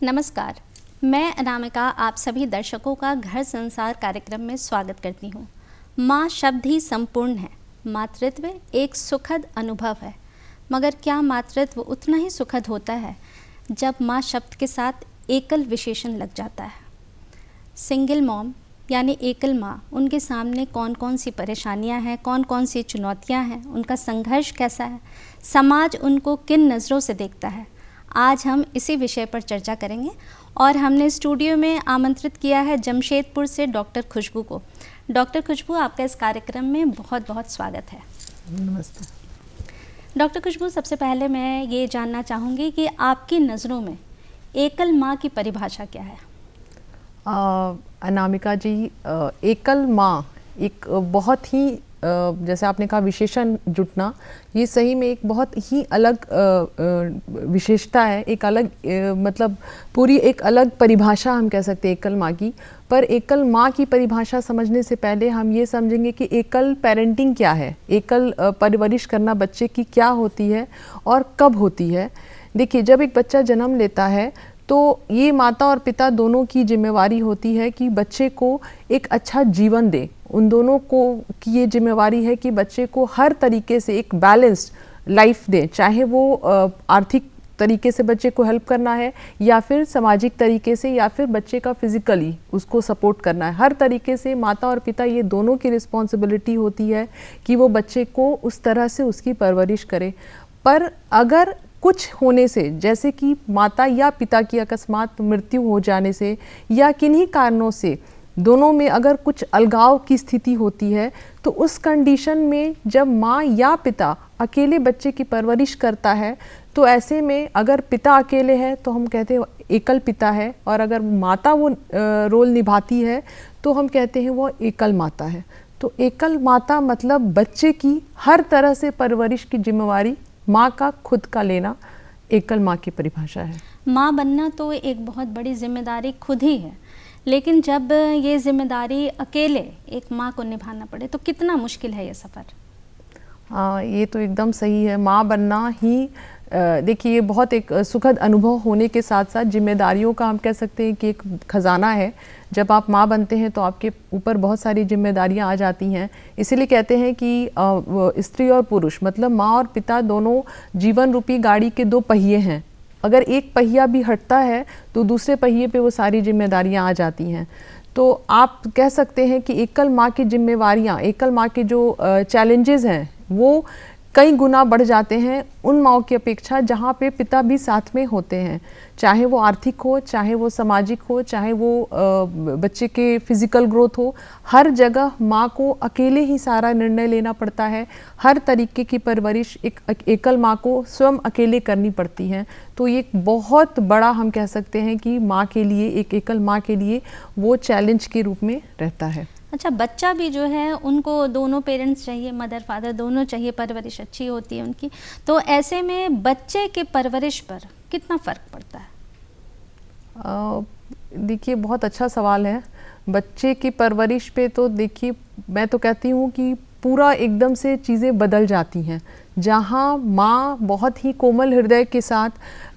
नमस्कार, मैं अनामिका आप सभी दर्शकों का घर संसार कार्यक्रम में स्वागत करती हूँ। माँ शब्द ही संपूर्ण है। मातृत्व एक सुखद अनुभव है, मगर क्या मातृत्व उतना ही सुखद होता है जब माँ शब्द के साथ एकल विशेषण लग जाता है। सिंगल मॉम यानी एकल माँ, उनके सामने कौन कौन सी परेशानियाँ हैं, कौन कौन सी चुनौतियाँ हैं, उनका संघर्ष कैसा है, समाज उनको किन नज़रों से देखता है, आज हम इसी विषय पर चर्चा करेंगे। और हमने स्टूडियो में आमंत्रित किया है जमशेदपुर से डॉक्टर खुशबू को। डॉक्टर खुशबू, आपका इस कार्यक्रम में बहुत बहुत स्वागत है। नमस्ते डॉक्टर खुशबू, सबसे पहले मैं ये जानना चाहूँगी कि आपकी नज़रों में एकल माँ की परिभाषा क्या है? अनामिका जी, एकल माँ एक बहुत ही जैसे आपने कहा विशेषण जुटना, ये सही में एक बहुत ही अलग विशेषता है, एक अलग मतलब पूरी एक अलग परिभाषा हम कह सकते हैं एकल माँ की। पर एकल माँ की परिभाषा समझने से पहले हम ये समझेंगे कि एकल पेरेंटिंग क्या है, एकल परवरिश करना बच्चे की क्या होती है और कब होती है। देखिए, जब एक बच्चा जन्म लेता है तो ये माता और पिता दोनों की जिम्मेवारी होती है कि बच्चे को एक अच्छा जीवन दे। उन दोनों को की ये जिम्मेवारी है कि बच्चे को हर तरीके से एक बैलेंस्ड लाइफ दे, चाहे वो आर्थिक तरीके से बच्चे को हेल्प करना है या फिर सामाजिक तरीके से या फिर बच्चे का फिजिकली उसको सपोर्ट करना है। हर तरीके से माता और पिता ये दोनों की रिस्पॉन्सिबिलिटी होती है कि वो बच्चे को उस तरह से उसकी परवरिश करे। पर अगर कुछ होने से, जैसे कि माता या पिता की अकस्मात मृत्यु हो जाने से या किन्हीं कारणों से दोनों में अगर कुछ अलगाव की स्थिति होती है, तो उस कंडीशन में जब माँ या पिता अकेले बच्चे की परवरिश करता है, तो ऐसे में अगर पिता अकेले है तो हम कहते हैं एकल पिता है, और अगर माता वो रोल निभाती है तो हम कहते हैं वो एकल माता है। तो एकल माता मतलब बच्चे की हर तरह से परवरिश की जिम्मेवारी माँ का खुद का लेना एकल माँ की परिभाषा है। माँ बनना तो एक बहुत बड़ी जिम्मेदारी खुद ही है, लेकिन जब ये जिम्मेदारी अकेले एक माँ को निभाना पड़े तो कितना मुश्किल है ये सफ़र? हाँ, ये तो एकदम सही है। माँ बनना ही देखिए, ये बहुत एक सुखद अनुभव होने के साथ साथ जिम्मेदारियों का हम कह सकते हैं कि एक खजाना है। जब आप माँ बनते हैं तो आपके ऊपर बहुत सारी जिम्मेदारियां आ जाती हैं। इसीलिए कहते हैं कि स्त्री और पुरुष मतलब माँ और पिता दोनों जीवन रूपी गाड़ी के दो पहिए हैं। अगर एक पहिया भी हटता है तो दूसरे पहिए पे वो सारी जिम्मेदारियां आ जाती हैं। तो आप कह सकते हैं कि एकल माँ की जिम्मेवारियाँ, एकल माँ के जो चैलेंजेस हैं वो कई गुना बढ़ जाते हैं उन माँओं की अपेक्षा जहाँ पे पिता भी साथ में होते हैं, चाहे वो आर्थिक हो, चाहे वो सामाजिक हो, चाहे वो बच्चे के फिजिकल ग्रोथ हो। हर जगह माँ को अकेले ही सारा निर्णय लेना पड़ता है। हर तरीके की परवरिश एक एकल माँ को स्वयं अकेले करनी पड़ती है। तो ये एक बहुत बड़ा हम कह सकते हैं कि माँ के लिए, एक एकल माँ के लिए वो चैलेंज के रूप में रहता है। अच्छा, बच्चा भी जो है उनको दोनों पेरेंट्स चाहिए, मदर फादर दोनों चाहिए, परवरिश अच्छी होती है उनकी। तो ऐसे में बच्चे के परवरिश पर कितना फ़र्क पड़ता है? देखिए, बहुत अच्छा सवाल है। बच्चे की परवरिश पे तो देखिए, मैं तो कहती हूँ कि पूरा एकदम से चीज़ें बदल जाती हैं। जहाँ माँ बहुत ही कोमल हृदय के साथ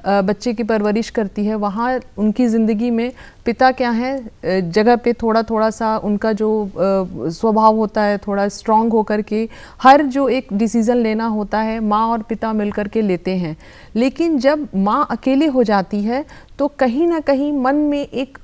बच्चे की परवरिश करती है, वहाँ उनकी ज़िंदगी में पिता क्या है, जगह पे थोड़ा थोड़ा सा उनका जो स्वभाव होता है, थोड़ा स्ट्रांग होकर के हर जो एक डिसीज़न लेना होता है माँ और पिता मिलकर के लेते हैं। लेकिन जब माँ अकेले हो जाती है तो कहीं ना कहीं मन में एक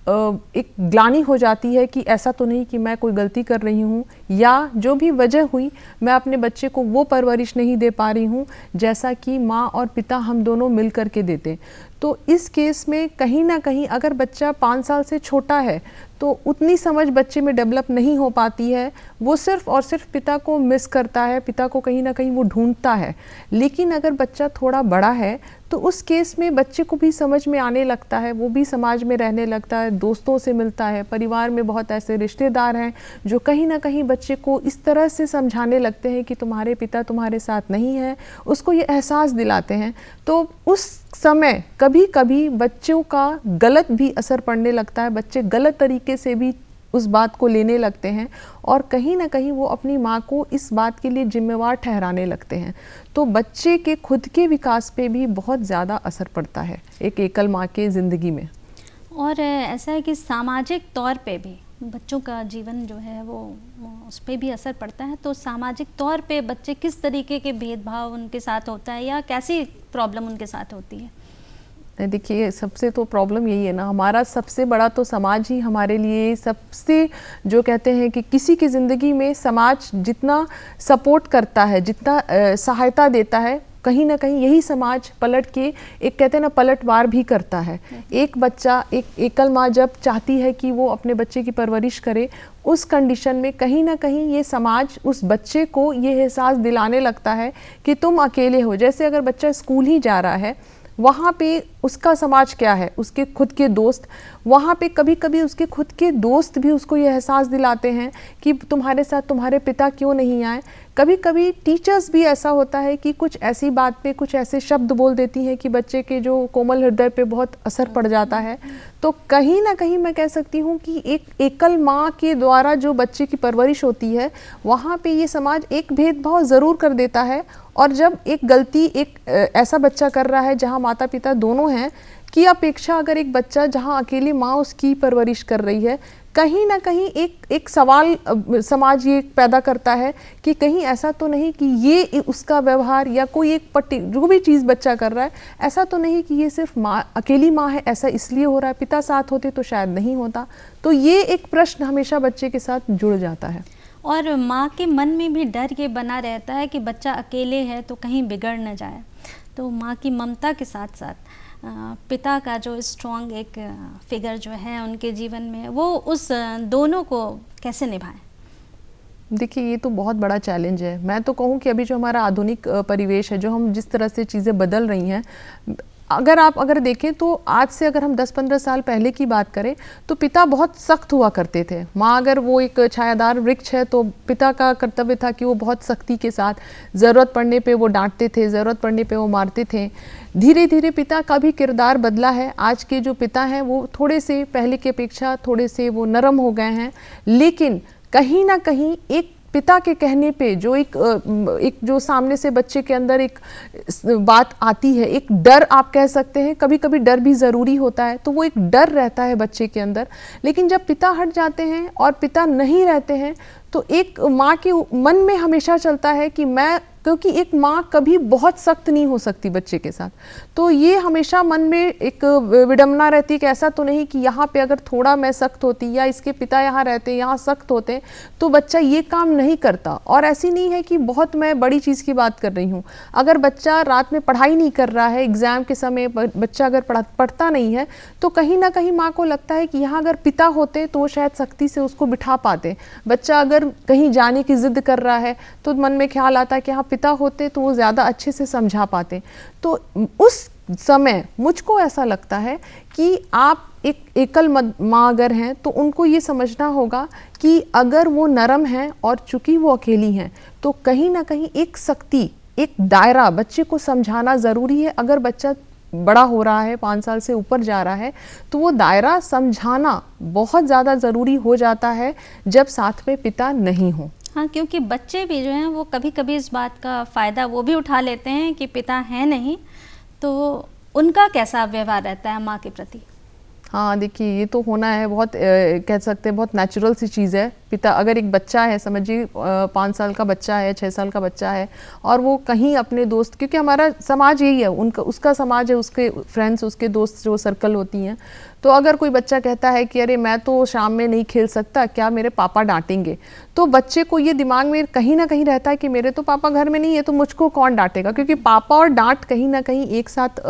ग्लानि हो जाती है कि ऐसा तो नहीं कि मैं कोई गलती कर रही हूँ, या जो भी वजह हुई मैं अपने बच्चे को वो परवरिश नहीं दे पा रही हूँ जैसा कि माँ और पिता हम दोनों मिल कर के देते। तो इस केस में कहीं ना कहीं अगर बच्चा 5 साल से छोटा है तो उतनी समझ बच्चे में डेवलप नहीं हो पाती है। वो सिर्फ और सिर्फ पिता को मिस करता है, पिता को कहीं ना कहीं वो ढूंढता है। लेकिन अगर बच्चा थोड़ा बड़ा है तो उस केस में बच्चे को भी समझ में आने लगता है, वो भी समाज में रहने लगता है, दोस्तों से मिलता है। परिवार में बहुत ऐसे रिश्तेदार हैं जो कहीं ना कहीं बच्चे को इस तरह से समझाने लगते हैं कि तुम्हारे पिता तुम्हारे साथ नहीं है, उसको ये एहसास दिलाते हैं। तो उस समय कभी कभी बच्चों का गलत भी असर पड़ने लगता है, बच्चे गलत तरीके से भी उस बात को लेने लगते हैं और कहीं ना कहीं वो अपनी माँ को इस बात के लिए जिम्मेवार ठहराने लगते हैं। तो बच्चे के खुद के विकास पे भी बहुत ज़्यादा असर पड़ता है एक एकल माँ के ज़िंदगी में। और ऐसा है कि सामाजिक तौर पे भी बच्चों का जीवन जो है वो उस पर भी असर पड़ता है। तो सामाजिक तौर पे बच्चे किस तरीके के भेदभाव उनके साथ होता है या कैसी प्रॉब्लम उनके साथ होती है? देखिए, सबसे तो प्रॉब्लम यही है ना, हमारा सबसे बड़ा तो समाज ही हमारे लिए सबसे, जो कहते हैं कि किसी की ज़िंदगी में समाज जितना सपोर्ट करता है, जितना सहायता देता है, कहीं ना कहीं यही समाज पलट के एक, कहते हैं ना, पलटवार भी करता है। एक बच्चा, एक एकल माँ जब चाहती है कि वो अपने बच्चे की परवरिश करे, उस कंडीशन में कहीं ना कहीं ये समाज उस बच्चे को ये एहसास दिलाने लगता है कि तुम अकेले हो। जैसे अगर बच्चा स्कूल ही जा रहा है, वहाँ पे उसका समाज क्या है, उसके खुद के दोस्त, वहाँ पे कभी कभी उसके खुद के दोस्त भी उसको ये एहसास दिलाते हैं कि तुम्हारे साथ तुम्हारे पिता क्यों नहीं आए। कभी कभी टीचर्स भी ऐसा होता है कि कुछ ऐसी बात पे कुछ ऐसे शब्द बोल देती हैं कि बच्चे के जो कोमल हृदय पे बहुत असर पड़ जाता है। तो कहीं ना कहीं मैं कह सकती हूँ कि एक एकल माँ के द्वारा जो बच्चे की परवरिश होती है, वहाँ पे ये समाज एक भेदभाव ज़रूर कर देता है। और जब एक गलती एक ऐसा बच्चा कर रहा है जहाँ माता पिता दोनों हैं, की अपेक्षा अगर एक बच्चा जहाँ अकेली माँ उसकी परवरिश कर रही है, कहीं ना कहीं एक सवाल समाज ये पैदा करता है कि कहीं ऐसा तो नहीं कि ये उसका व्यवहार या कोई एक जो भी चीज़ बच्चा कर रहा है, ऐसा तो नहीं कि ये सिर्फ माँ, अकेली माँ है, ऐसा इसलिए हो रहा है, पिता साथ होते तो शायद नहीं होता। तो ये एक प्रश्न हमेशा बच्चे के साथ जुड़ जाता है। और माँ के मन में भी डर ये बना रहता है कि बच्चा अकेले है तो कहीं बिगड़ न जाए। तो माँ की ममता के साथ साथ पिता का जो स्ट्रॉन्ग एक फिगर जो है उनके जीवन में, वो उस दोनों को कैसे निभाएं? देखिए, ये तो बहुत बड़ा चैलेंज है। मैं तो कहूँ कि अभी जो हमारा आधुनिक परिवेश है, जो हम जिस तरह से चीज़ें बदल रही हैं, अगर देखें तो आज से अगर हम 10-15 साल पहले की बात करें तो पिता बहुत सख्त हुआ करते थे। माँ अगर वो एक छायादार वृक्ष है तो पिता का कर्तव्य था कि वो बहुत सख्ती के साथ, ज़रूरत पड़ने पे वो डांटते थे, ज़रूरत पड़ने पे वो मारते थे। धीरे धीरे पिता का भी किरदार बदला है। आज के जो पिता हैं वो थोड़े से पहले की अपेक्षा थोड़े से वो नरम हो गए हैं, लेकिन कहीं ना कहीं एक पिता के कहने पे जो एक जो सामने से बच्चे के अंदर एक बात आती है, एक डर आप कह सकते हैं, कभी कभी डर भी ज़रूरी होता है, तो वो एक डर रहता है बच्चे के अंदर। लेकिन जब पिता हट जाते हैं और पिता नहीं रहते हैं तो एक माँ के मन में हमेशा चलता है कि मैं, क्योंकि एक माँ कभी बहुत सख्त नहीं हो सकती बच्चे के साथ, तो ये हमेशा मन में एक विडंबना रहती है कि ऐसा तो नहीं कि यहाँ पे अगर थोड़ा मैं सख्त होती या इसके पिता यहाँ रहते, यहाँ सख्त होते तो बच्चा ये काम नहीं करता। और ऐसी नहीं है कि बहुत मैं बड़ी चीज़ की बात कर रही हूँ। अगर बच्चा रात में पढ़ाई नहीं कर रहा है, एग्ज़ाम के समय बच्चा अगर पढ़ता नहीं है, तो कहीं ना कहीं माँ को लगता है कि यहाँ अगर पिता होते तो वो शायद सख्ती से उसको बिठा पाते। बच्चा अगर कहीं जाने की ज़िद कर रहा है तो मन में ख्याल आता है कि हाँ पिता होते तो वो ज़्यादा अच्छे से समझा पाते। तो उस समय मुझको ऐसा लगता है कि आप एक एकल माँ अगर हैं तो उनको ये समझना होगा कि अगर वो नरम हैं और चूंकि वो अकेली हैं तो कहीं ना कहीं एक सख्ती, एक दायरा बच्चे को समझाना ज़रूरी है। अगर बच्चा बड़ा हो रहा है, 5 साल से ऊपर जा रहा है, तो वो दायरा समझाना बहुत ज़्यादा ज़रूरी हो जाता है जब साथ में पिता नहीं हो। हाँ, क्योंकि बच्चे भी जो हैं वो कभी कभी इस बात का फ़ायदा वो भी उठा लेते हैं कि पिता है नहीं, तो उनका कैसा व्यवहार रहता है माँ के प्रति? हाँ, देखिए, ये तो होना है, बहुत कह सकते हैं बहुत नेचुरल सी चीज़ है। पिता, अगर एक बच्चा है, समझिए 5 साल का बच्चा है, 6 साल का बच्चा है, और वो कहीं अपने दोस्त, क्योंकि हमारा समाज यही है, उनका उसका समाज है, उसके फ्रेंड्स, उसके दोस्त जो सर्कल होती हैं, तो अगर कोई बच्चा कहता है कि अरे मैं तो शाम में नहीं खेल सकता, क्या मेरे पापा डांटेंगे, तो बच्चे को ये दिमाग में कहीं ना कहीं रहता है कि मेरे तो पापा घर में नहीं है तो मुझको कौन डांटेगा, क्योंकि पापा और डांट कहीं ना कहीं एक साथ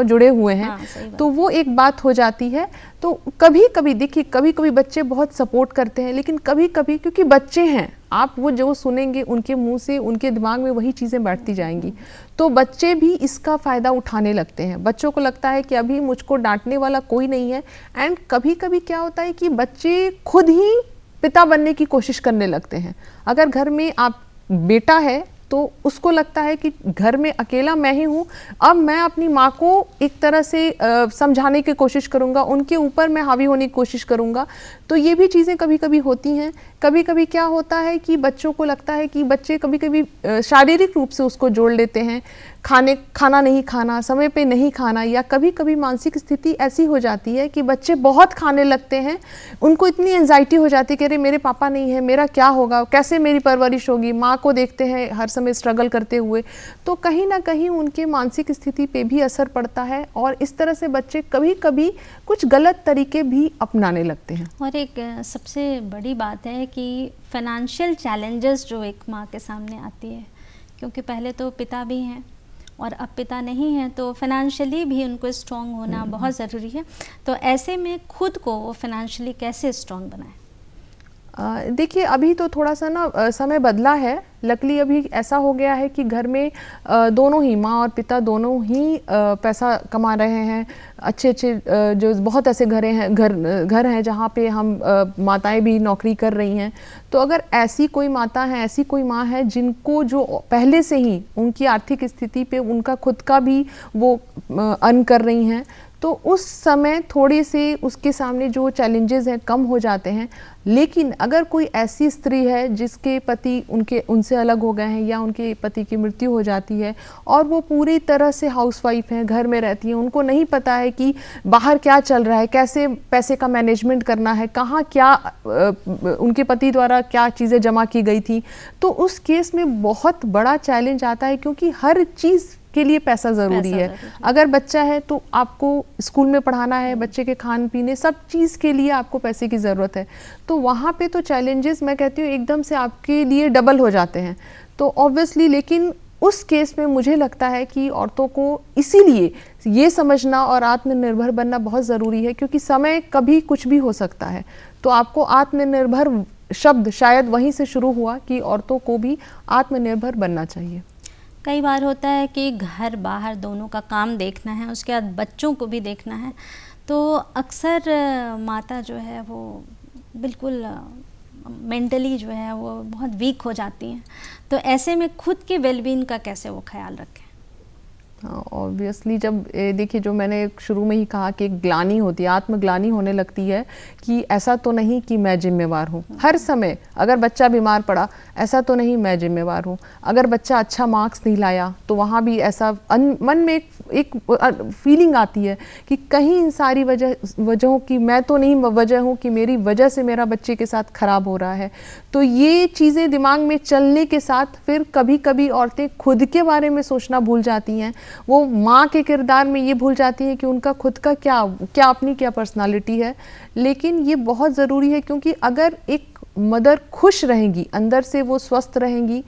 जुड़े हुए हैं। तो वो एक बात हो जाती है। तो कभी कभी देखिए, कभी कभी बच्चे बहुत सपोर्ट करते हैं, लेकिन कभी कभी क्योंकि बच्चे हैं, आप वो जो सुनेंगे उनके मुंह से उनके दिमाग में वही चीज़ें बैठती जाएंगी, तो बच्चे भी इसका फ़ायदा उठाने लगते हैं। बच्चों को लगता है कि अभी मुझको डांटने वाला कोई नहीं है। एंड कभी कभी क्या होता है कि बच्चे खुद ही पिता बनने की कोशिश करने लगते हैं। अगर घर में आप बेटा है तो उसको लगता है कि घर में अकेला मैं ही हूँ, अब मैं अपनी माँ को एक तरह से समझाने की कोशिश करूँगा, उनके ऊपर मैं हावी होने की कोशिश करूँगा। तो ये भी चीज़ें कभी कभी होती हैं। कभी कभी क्या होता है कि बच्चों को लगता है कि बच्चे कभी कभी शारीरिक रूप से उसको जोड़ लेते हैं। खाना नहीं खाना, समय पे नहीं खाना, या कभी कभी मानसिक स्थिति ऐसी हो जाती है कि बच्चे बहुत खाने लगते हैं, उनको इतनी एंजाइटी हो जाती है कि अरे मेरे पापा नहीं है, मेरा क्या होगा, कैसे मेरी परवरिश होगी, माँ को देखते हैं हर समय स्ट्रगल करते हुए, तो कहीं ना कहीं उनके मानसिक स्थिति पे भी असर पड़ता है और इस तरह से बच्चे कभी कभी कुछ गलत तरीके भी अपनाने लगते हैं। और एक सबसे बड़ी बात है कि फाइनेंशियल चैलेंजेस जो एक माँ के सामने आती है, क्योंकि पहले तो पिता भी हैं और अब पिता नहीं हैं, तो फाइनेंशियली भी उनको स्ट्रॉन्ग होना बहुत ज़रूरी है। तो ऐसे में खुद को वो फाइनेंशियली कैसे स्ट्रॉन्ग बनाए? देखिए अभी तो थोड़ा सा ना समय बदला है, लकली अभी ऐसा हो गया है कि घर में दोनों ही माँ और पिता दोनों ही पैसा कमा रहे हैं। अच्छे अच्छे जो बहुत ऐसे घर हैं जहाँ पे हम माताएं भी नौकरी कर रही हैं। तो अगर ऐसी कोई माता है, ऐसी कोई माँ है जिनको जो पहले से ही उनकी आर्थिक स्थिति पे उनका खुद का भी वो अर्न कर रही हैं, तो उस समय थोड़े से उसके सामने जो चैलेंजेस हैं कम हो जाते हैं। लेकिन अगर कोई ऐसी स्त्री है जिसके पति उनसे अलग हो गए हैं या उनके पति की मृत्यु हो जाती है और वो पूरी तरह से हाउसवाइफ हैं, घर में रहती हैं, उनको नहीं पता है कि बाहर क्या चल रहा है, कैसे पैसे का मैनेजमेंट करना है, कहाँ क्या उनके पति द्वारा क्या चीज़ें जमा की गई थी, तो उस केस में बहुत बड़ा चैलेंज आता है, क्योंकि हर चीज़ के लिए पैसा ज़रूरी है। अगर बच्चा है तो आपको स्कूल में पढ़ाना है, बच्चे के खान पीने सब चीज़ के लिए आपको पैसे की ज़रूरत है। तो वहाँ पे तो चैलेंजेस मैं कहती हूँ एकदम से आपके लिए डबल हो जाते हैं। तो ऑब्वियसली लेकिन उस केस में मुझे लगता है कि औरतों को इसीलिए ये समझना और आत्मनिर्भर बनना बहुत ज़रूरी है, क्योंकि समय कभी कुछ भी हो सकता है। तो आपको आत्मनिर्भर शब्द शायद वहीं से शुरू हुआ कि औरतों को भी आत्मनिर्भर बनना चाहिए। कई बार होता है कि घर बाहर दोनों का काम देखना है, उसके बाद बच्चों को भी देखना है, तो अक्सर माता जो है वो बिल्कुल मेंटली जो है वो बहुत वीक हो जाती हैं। तो ऐसे में खुद के वेलबींग का कैसे वो ख्याल रखें? हाँ, ऑब्वियसली जब देखिए जो मैंने शुरू में ही कहा कि एक ग्लानि होती है, आत्मग्लानि होने लगती है कि ऐसा तो नहीं कि मैं जिम्मेवार हूँ हर समय। अगर बच्चा बीमार पड़ा, ऐसा तो नहीं मैं जिम्मेवार हूँ। अगर बच्चा अच्छा मार्क्स नहीं लाया तो वहाँ भी ऐसा मन में एक फीलिंग आती है कि कहीं इन सारी वजहों की मैं तो नहीं वजह हूँ कि मेरी वजह से मेरा बच्चे के साथ खराब हो रहा है। तो ये चीज़ें दिमाग में चलने के साथ फिर कभी कभी औरतें खुद के बारे में सोचना भूल जाती हैं। वो माँ के किरदार में ये भूल जाती है कि उनका खुद का क्या अपनी क्या पर्सनालिटी है। लेकिन ये बहुत ज़रूरी है, क्योंकि अगर एक मदर खुश रहेंगी, अंदर से वो स्वस्थ रहेंगी।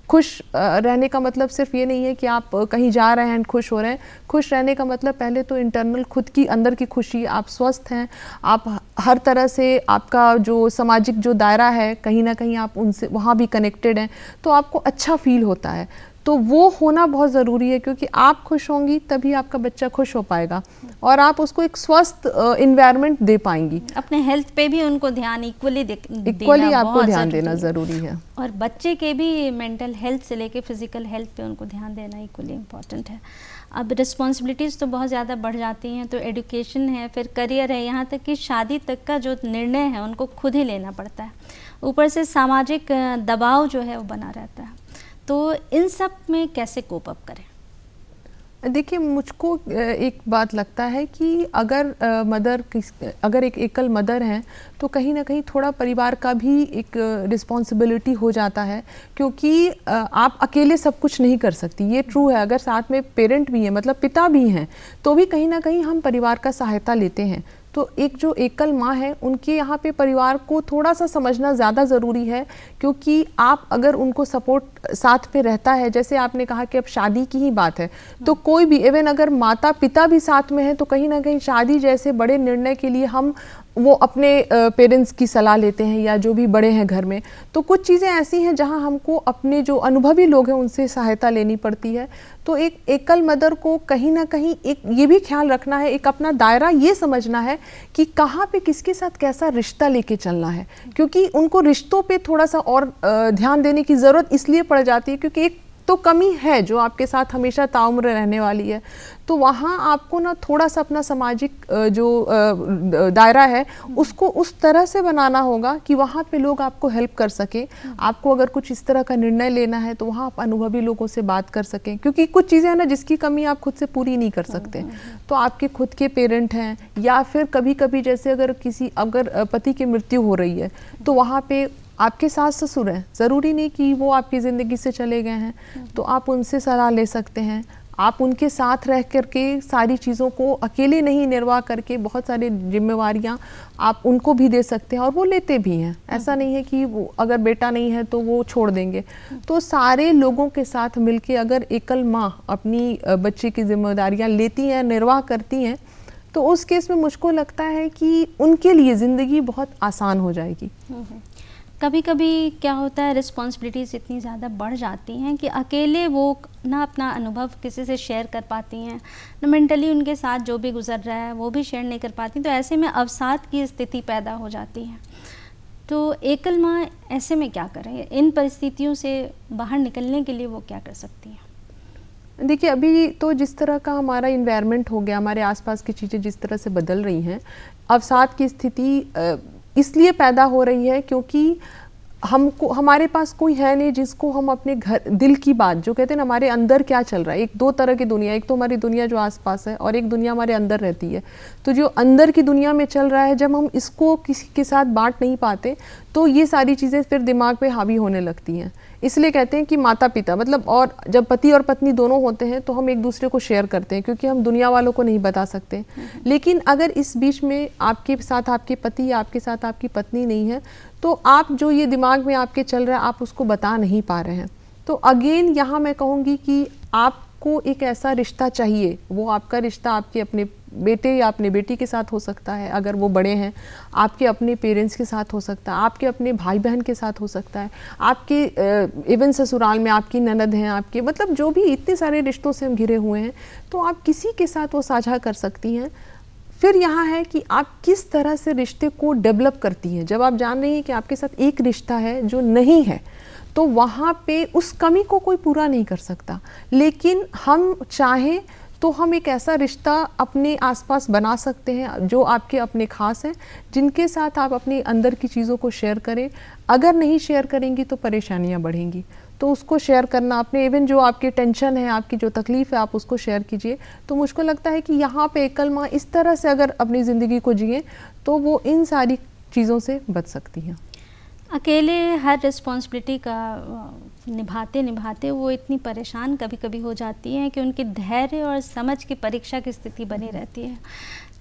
खुश रहने का मतलब सिर्फ ये नहीं है कि आप कहीं जा रहे हैं खुश हो रहे हैं। खुश रहने का मतलब पहले तो इंटरनल खुद की अंदर की खुशी, आप स्वस्थ हैं, आप हर तरह से आपका जो सामाजिक जो दायरा है कहीं ना कहीं आप उनसे वहाँ भी कनेक्टेड हैं, तो आपको अच्छा फील होता है। तो वो होना बहुत ज़रूरी है, क्योंकि आप खुश होंगी तभी आपका बच्चा खुश हो पाएगा और आप उसको एक स्वस्थ इन्वायरमेंट दे पाएंगी। अपने हेल्थ पे भी उनको ध्यान इक्वली आपको ध्यान देना ज़रूरी है, और बच्चे के भी मेंटल हेल्थ से लेके फिजिकल हेल्थ पे उनको ध्यान देना इक्वली इम्पॉर्टेंट है। अब रिस्पॉन्सिबिलिटीज़ तो बहुत ज़्यादा बढ़ जाती हैं, तो एजुकेशन है, फिर करियर है, यहाँ तक कि शादी तक का जो निर्णय है उनको खुद ही लेना पड़ता है। ऊपर से सामाजिक दबाव जो है वो बना रहता है। तो इन सब में कैसे कोप अप करें? देखिए मुझको एक बात लगता है कि अगर अगर एक एकल मदर हैं तो कहीं ना कहीं थोड़ा परिवार का भी एक रिस्पॉन्सिबिलिटी हो जाता है, क्योंकि आप अकेले सब कुछ नहीं कर सकती। ये ट्रू है, अगर साथ में पेरेंट भी हैं, मतलब पिता भी हैं, तो भी कहीं ना कहीं हम परिवार का सहायता लेते हैं। तो एक जो एकल माँ है उनके यहाँ पे परिवार को थोड़ा सा समझना ज़्यादा ज़रूरी है, क्योंकि आप अगर उनको सपोर्ट साथ पे रहता है, जैसे आपने कहा कि अब शादी की ही बात है, तो कोई भी इवन अगर माता पिता भी साथ में है तो कहीं ना कहीं शादी जैसे बड़े निर्णय के लिए हम वो अपने पेरेंट्स की सलाह लेते हैं या जो भी बड़े हैं घर में। तो कुछ चीज़ें ऐसी हैं जहां हमको अपने जो अनुभवी लोग हैं उनसे सहायता लेनी पड़ती है। तो एक एकल मदर को कहीं ना कहीं एक ये भी ख्याल रखना है, एक अपना दायरा ये समझना है कि कहाँ पे किसके साथ कैसा रिश्ता लेके चलना है, क्योंकि उनको रिश्तों पे थोड़ा सा और ध्यान देने की ज़रूरत इसलिए पड़ जाती है क्योंकि एक तो कमी है जो आपके साथ हमेशा ताउम्र रहने वाली है। तो वहाँ आपको ना थोड़ा सा अपना सामाजिक जो दायरा है उसको उस तरह से बनाना होगा कि वहाँ पे लोग आपको हेल्प कर सकें। आपको अगर कुछ इस तरह का निर्णय लेना है तो वहाँ आप अनुभवी लोगों से बात कर सकें, क्योंकि कुछ चीज़ें हैं ना जिसकी कमी आप खुद से पूरी नहीं कर सकते। तो आपके खुद के पेरेंट हैं, या फिर कभी कभी जैसे अगर पति की मृत्यु हो रही है तो वहाँ पे आपके सास ससुर हैं, ज़रूरी नहीं कि वो आपकी ज़िंदगी से चले गए हैं, तो आप उनसे सलाह ले सकते हैं। आप उनके साथ रह करके सारी चीज़ों को अकेले नहीं निर्वाह करके बहुत सारी जिम्मेवारियां आप उनको भी दे सकते हैं, और वो लेते भी हैं। ऐसा नहीं है कि वो अगर बेटा नहीं है तो वो छोड़ देंगे। तो सारे लोगों के साथ मिलके अगर एकल माँ अपनी बच्चे की जिम्मेदारियां लेती हैं, निर्वाह करती हैं, तो उस केस में मुझको लगता है कि उनके लिए ज़िंदगी बहुत आसान हो जाएगी। कभी कभी क्या होता है, रिस्पॉन्सिबिलिटीज़ इतनी ज़्यादा बढ़ जाती हैं कि अकेले वो ना अपना अनुभव किसी से शेयर कर पाती हैं, ना मेंटली उनके साथ जो भी गुजर रहा है वो भी शेयर नहीं कर पाती। तो ऐसे में अवसाद की स्थिति पैदा हो जाती है। तो एकल माँ ऐसे में क्या करें, इन परिस्थितियों से बाहर निकलने के लिए वो क्या कर सकती हैं? देखिए, अभी तो जिस तरह का हमारा इन्वायरमेंट हो गया, हमारे आसपास की चीज़ें जिस तरह से बदल रही हैं, अवसाद की स्थिति इसलिए पैदा हो रही है क्योंकि हमारे पास कोई है नहीं जिसको हम अपने घर दिल की बात, जो कहते हैं ना हमारे अंदर क्या चल रहा है। एक दो तरह की दुनिया, एक तो हमारी दुनिया जो आसपास है और एक दुनिया हमारे अंदर रहती है। तो जो अंदर की दुनिया में चल रहा है, जब हम इसको किसी के साथ बांट नहीं पाते तो ये सारी चीज़ें फिर दिमाग पे हावी होने लगती हैं। इसलिए कहते हैं कि माता पिता मतलब, और जब पति और पत्नी दोनों होते हैं तो हम एक दूसरे को शेयर करते हैं, क्योंकि हम दुनिया वालों को नहीं बता सकते। लेकिन अगर इस बीच में आपके साथ आपके पति या आपके साथ आपकी पत्नी नहीं है, तो आप जो ये दिमाग में आपके चल रहा है आप उसको बता नहीं पा रहे हैं। तो अगेन यहाँ मैं कहूँगी कि आपको एक ऐसा रिश्ता चाहिए, वो आपका रिश्ता आपके अपने बेटे या अपने बेटी के साथ हो सकता है अगर वो बड़े हैं, आपके अपने पेरेंट्स के साथ हो सकता है, आपके अपने भाई बहन के साथ हो सकता है, आपके इवन ससुराल में आपकी ननद हैं, आपके मतलब जो भी इतने सारे रिश्तों से हम घिरे हुए हैं, तो आप किसी के साथ वो साझा कर सकती हैं। फिर यहाँ है कि आप किस तरह से रिश्ते को डेवलप करती हैं। जब आप जान रही हैं कि आपके साथ एक रिश्ता है जो नहीं है, तो वहाँ पे उस कमी को कोई पूरा नहीं कर सकता। लेकिन हम चाहें तो हम एक ऐसा रिश्ता अपने आसपास बना सकते हैं जो आपके अपने खास हैं, जिनके साथ आप अपने अंदर की चीज़ों को शेयर करें। अगर नहीं शेयर करेंगी तो परेशानियाँ बढ़ेंगी, तो उसको शेयर करना, अपने इवन जो आपकी टेंशन है, आपकी जो तकलीफ़ है, आप उसको शेयर कीजिए। तो मुझको लगता है कि यहाँ पे एकल माँ इस तरह से अगर अपनी ज़िंदगी को जिए तो वो इन सारी चीज़ों से बच सकती हैं। अकेले हर रिस्पॉन्सिबिलिटी का निभाते निभाते वो इतनी परेशान कभी कभी हो जाती हैं कि उनकी धैर्य और समझ की परीक्षा की स्थिति बनी रहती है।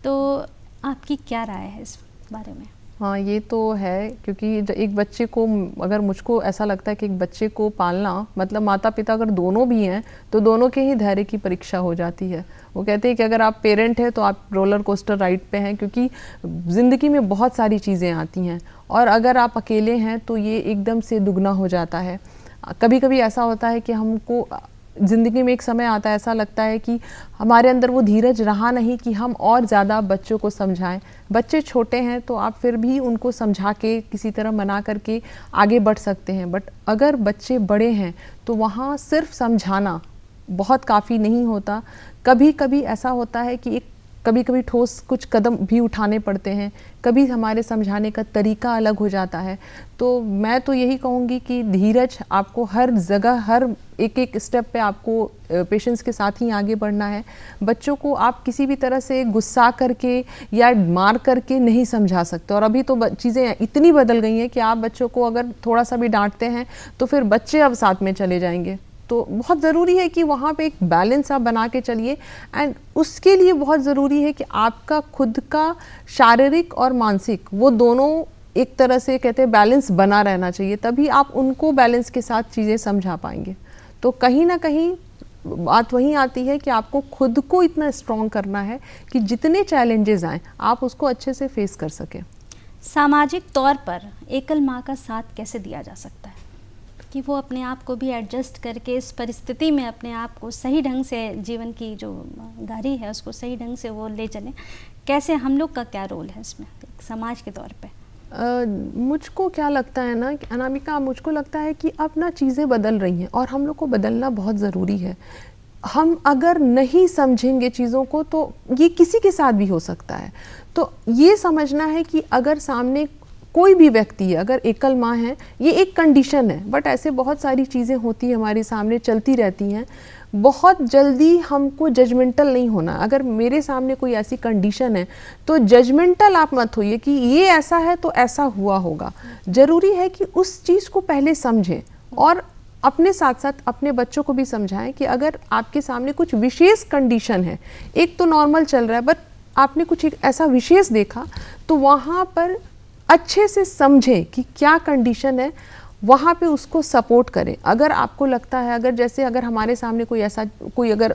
तो आपकी क्या राय है इस बारे में? हाँ, ये तो है, क्योंकि एक बच्चे को, अगर मुझको ऐसा लगता है कि एक बच्चे को पालना मतलब माता पिता अगर दोनों भी हैं तो दोनों के ही धैर्य की परीक्षा हो जाती है। वो कहते हैं कि अगर आप पेरेंट हैं तो आप रोलर कोस्टर राइड पे हैं, क्योंकि ज़िंदगी में बहुत सारी चीज़ें आती हैं, और अगर आप अकेले हैं तो ये एकदम से दुगना हो जाता है। कभी कभी ऐसा होता है कि हमको ज़िंदगी में एक समय आता है, ऐसा लगता है कि हमारे अंदर वो धीरज रहा नहीं कि हम और ज़्यादा बच्चों को समझाएं। बच्चे छोटे हैं तो आप फिर भी उनको समझा के किसी तरह मना करके आगे बढ़ सकते हैं, बट अगर बच्चे बड़े हैं तो वहाँ सिर्फ समझाना बहुत काफ़ी नहीं होता। कभी कभी ऐसा होता है कि कभी कभी ठोस कुछ कदम भी उठाने पड़ते हैं, कभी हमारे समझाने का तरीका अलग हो जाता है। तो मैं तो यही कहूँगी कि धीरज, आपको हर जगह हर एक एक स्टेप पे आपको पेशेंस के साथ ही आगे बढ़ना है। बच्चों को आप किसी भी तरह से गुस्सा करके या मार करके नहीं समझा सकते, और अभी तो चीज़ें इतनी बदल गई हैं कि आप बच्चों को अगर थोड़ा सा भी डांटते हैं तो फिर बच्चे अब साथ में चले जाएंगे। तो बहुत ज़रूरी है कि वहाँ पे एक बैलेंस आप बना के चलिए, एंड उसके लिए बहुत ज़रूरी है कि आपका खुद का शारीरिक और मानसिक वो दोनों एक तरह से कहते हैं बैलेंस बना रहना चाहिए, तभी आप उनको बैलेंस के साथ चीज़ें समझा पाएंगे। तो कहीं ना कहीं बात वहीं आती है कि आपको खुद को इतना स्ट्रॉन्ग करना है कि जितने चैलेंजेस आएँ आप उसको अच्छे से फेस कर सकें। सामाजिक तौर पर एकल माँ का साथ कैसे दिया जा सकता है कि वो अपने आप को भी एडजस्ट करके इस परिस्थिति में अपने आप को सही ढंग से, जीवन की जो गाड़ी है उसको सही ढंग से वो ले चलें? कैसे, हम लोग का क्या रोल है इसमें समाज के तौर पे? मुझको क्या लगता है ना कि अनामिका, मुझको लगता है कि अब ना चीज़ें बदल रही हैं और हम लोग को बदलना बहुत ज़रूरी है। हम अगर नहीं समझेंगे चीज़ों को तो ये किसी के साथ भी हो सकता है। तो ये समझना है कि अगर सामने कोई भी व्यक्ति है, अगर एकल माँ है, ये एक कंडीशन है, बट ऐसे बहुत सारी चीज़ें होती हैं हमारे सामने, चलती रहती हैं। बहुत जल्दी हमको जजमेंटल नहीं होना। अगर मेरे सामने कोई ऐसी कंडीशन है तो जजमेंटल आप मत होइए कि ये ऐसा है तो ऐसा हुआ होगा। ज़रूरी है कि उस चीज़ को पहले समझें और अपने साथ साथ अपने बच्चों को भी समझाएं कि अगर आपके सामने कुछ विशेष कंडीशन है, एक तो नॉर्मल चल रहा है बट आपने कुछ एक ऐसा विशेष देखा, तो वहाँ पर अच्छे से समझें कि क्या कंडीशन है, वहाँ पे उसको सपोर्ट करें। अगर आपको लगता है, अगर जैसे अगर हमारे सामने कोई ऐसा कोई अगर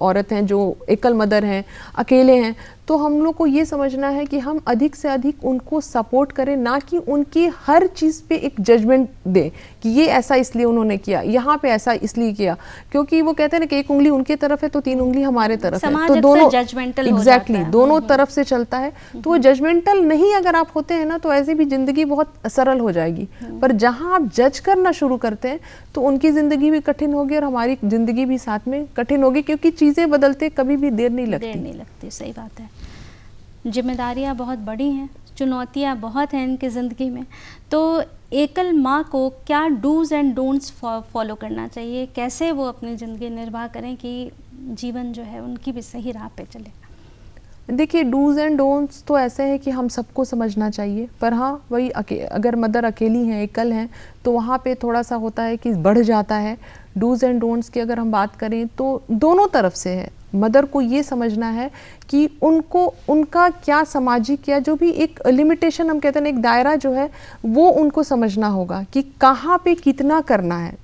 औरत हैं जो एकल मदर हैं, अकेले हैं, तो हम लोग को ये समझना है कि हम अधिक से अधिक उनको सपोर्ट करें, ना कि उनकी हर चीज़ पे एक जजमेंट दें कि ये ऐसा इसलिए उन्होंने किया, यहाँ पे ऐसा इसलिए किया, क्योंकि वो कहते हैं ना कि एक उंगली उनकी तरफ है तो तीन उंगली हमारे तरफ है, तो दोनों जजमेंटल एग्जैक्टली दोनों तरफ से चलता है। तो वो जजमेंटल नहीं अगर आप होते हैं ना, तो ऐसे भी ज़िंदगी बहुत सरल हो जाएगी। पर जहाँ आप जज करना शुरू करते हैं तो उनकी ज़िंदगी भी कठिन होगी और हमारी ज़िंदगी भी साथ में कठिन होगी, क्योंकि चीज़ें बदलते कभी भी देर नहीं लगती। सही बात है। जिम्मेदारियाँ बहुत बड़ी हैं, चुनौतियाँ बहुत हैं इनकी ज़िंदगी में। तो एकल माँ को क्या डूज़ एंड डोंट्स फॉलो करना चाहिए, कैसे वो अपनी ज़िंदगी निर्वाह करें कि जीवन जो है उनकी भी सही राह पे चले? देखिए, डूज़ एंड डोंट्स तो ऐसे है कि हम सबको समझना चाहिए, पर हाँ वही अगर मदर अकेली हैं, एकल हैं, तो वहाँ पे थोड़ा सा होता है कि बढ़ जाता है। डूज़ एंड डोंट्स की अगर हम बात करें तो दोनों तरफ से है। मदर को ये समझना है कि उनको उनका क्या सामाजिक या जो भी एक लिमिटेशन हम कहते हैं, एक दायरा जो है वो उनको समझना होगा कि कहाँ पे कितना करना है।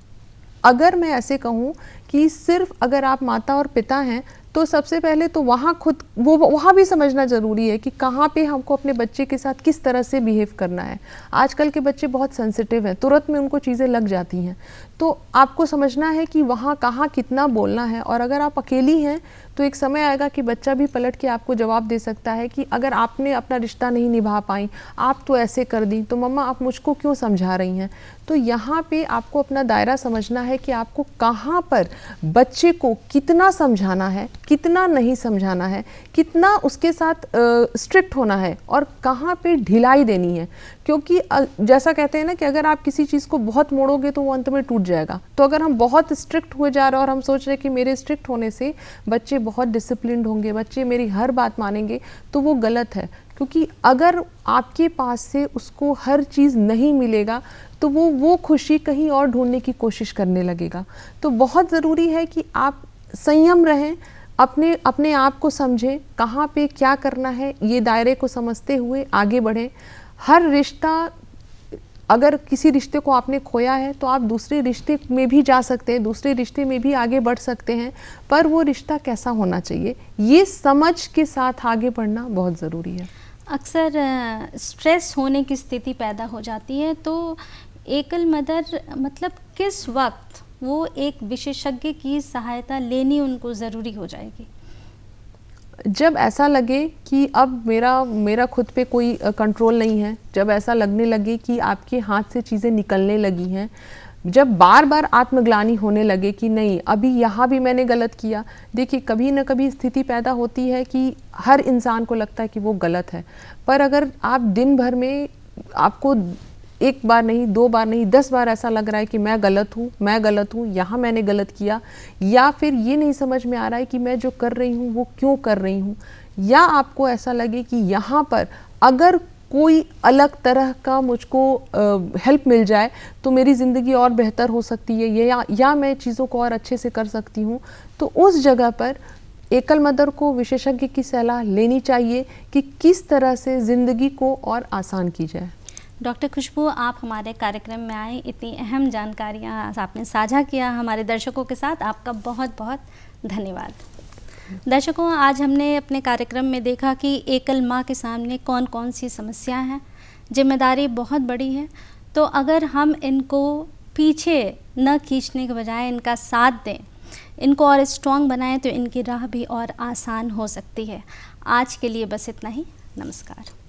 अगर मैं ऐसे कहूँ कि सिर्फ अगर आप माता और पिता हैं तो सबसे पहले तो वहाँ खुद वो वहाँ भी समझना ज़रूरी है कि कहाँ पे हमको अपने बच्चे के साथ किस तरह से बिहेव करना है। आजकल के बच्चे बहुत सेंसिटिव हैं, तुरंत में उनको चीज़ें लग जाती हैं, तो आपको समझना है कि वहाँ कहाँ कितना बोलना है। और अगर आप अकेली हैं तो एक समय आएगा कि बच्चा भी पलट के आपको जवाब दे सकता है कि अगर आपने अपना रिश्ता नहीं निभा पाई, आप तो ऐसे कर दी, तो मम्मा आप मुझको क्यों समझा रही हैं। तो यहाँ पे आपको अपना दायरा समझना है कि आपको कहाँ पर बच्चे को कितना समझाना है, कितना नहीं समझाना है, कितना उसके साथ स्ट्रिक्ट होना है और कहाँ पे ढिलाई देनी है। क्योंकि जैसा कहते हैं ना कि अगर आप किसी चीज़ को बहुत मोड़ोगे तो वो अंत में टूट जाएगा। तो अगर हम बहुत स्ट्रिक्ट हुए जा रहे हैं और हम सोच रहे हैं कि मेरे स्ट्रिक्ट होने से बच्चे बहुत डिसिप्लिन्ड होंगे, बच्चे मेरी हर बात मानेंगे, तो वो गलत है। क्योंकि अगर आपके पास से उसको हर चीज़ नहीं मिलेगा तो वो खुशी कहीं और ढूंढने की कोशिश करने लगेगा। तो बहुत ज़रूरी है कि आप संयम रहें, अपने आप को समझें, कहाँ पे क्या करना है, ये दायरे को समझते हुए आगे बढ़ें। हर रिश्ता, अगर किसी रिश्ते को आपने खोया है तो आप दूसरे रिश्ते में भी जा सकते हैं, दूसरे रिश्ते में भी आगे बढ़ सकते हैं, पर वो रिश्ता कैसा होना चाहिए ये समझ के साथ आगे बढ़ना बहुत ज़रूरी है। अक्सर स्ट्रेस होने की स्थिति पैदा हो जाती है, तो एकल मदर मतलब किस वक्त वो एक विशेषज्ञ की सहायता लेनी उनको ज़रूरी हो जाएगी? जब ऐसा लगे कि अब मेरा खुद पे कोई कंट्रोल नहीं है, जब ऐसा लगने लगे कि आपके हाथ से चीज़ें निकलने लगी हैं, जब बार बार आत्मग्लानि होने लगे कि नहीं अभी यहाँ भी मैंने गलत किया। देखिए, कभी ना कभी स्थिति पैदा होती है कि हर इंसान को लगता है कि वो गलत है, पर अगर आप दिन भर में आपको एक बार नहीं, दो बार नहीं, 10 बार ऐसा लग रहा है कि मैं गलत हूँ, यहाँ मैंने गलत किया, या फिर ये नहीं समझ में आ रहा है कि मैं जो कर रही हूँ वो क्यों कर रही हूँ, या आपको ऐसा लगे कि यहाँ पर अगर कोई अलग तरह का मुझको हेल्प मिल जाए तो मेरी ज़िंदगी और बेहतर हो सकती है, या मैं चीज़ों को और अच्छे से कर सकती हूँ, तो उस जगह पर एकल मदर को विशेषज्ञ की सलाह लेनी चाहिए कि किस तरह से ज़िंदगी को और आसान की जाए। डॉक्टर खुशबू, आप हमारे कार्यक्रम में आए, इतनी अहम जानकारियाँ आपने साझा किया हमारे दर्शकों के साथ, आपका बहुत बहुत धन्यवाद। दर्शकों, आज हमने अपने कार्यक्रम में देखा कि एकल माँ के सामने कौन कौन सी समस्याएं हैं, जिम्मेदारी बहुत बड़ी है, तो अगर हम इनको पीछे न खींचने के बजाय इनका साथ दें, इनको और स्ट्रॉन्ग बनाएं, तो इनकी राह भी और आसान हो सकती है। आज के लिए बस इतना ही। नमस्कार।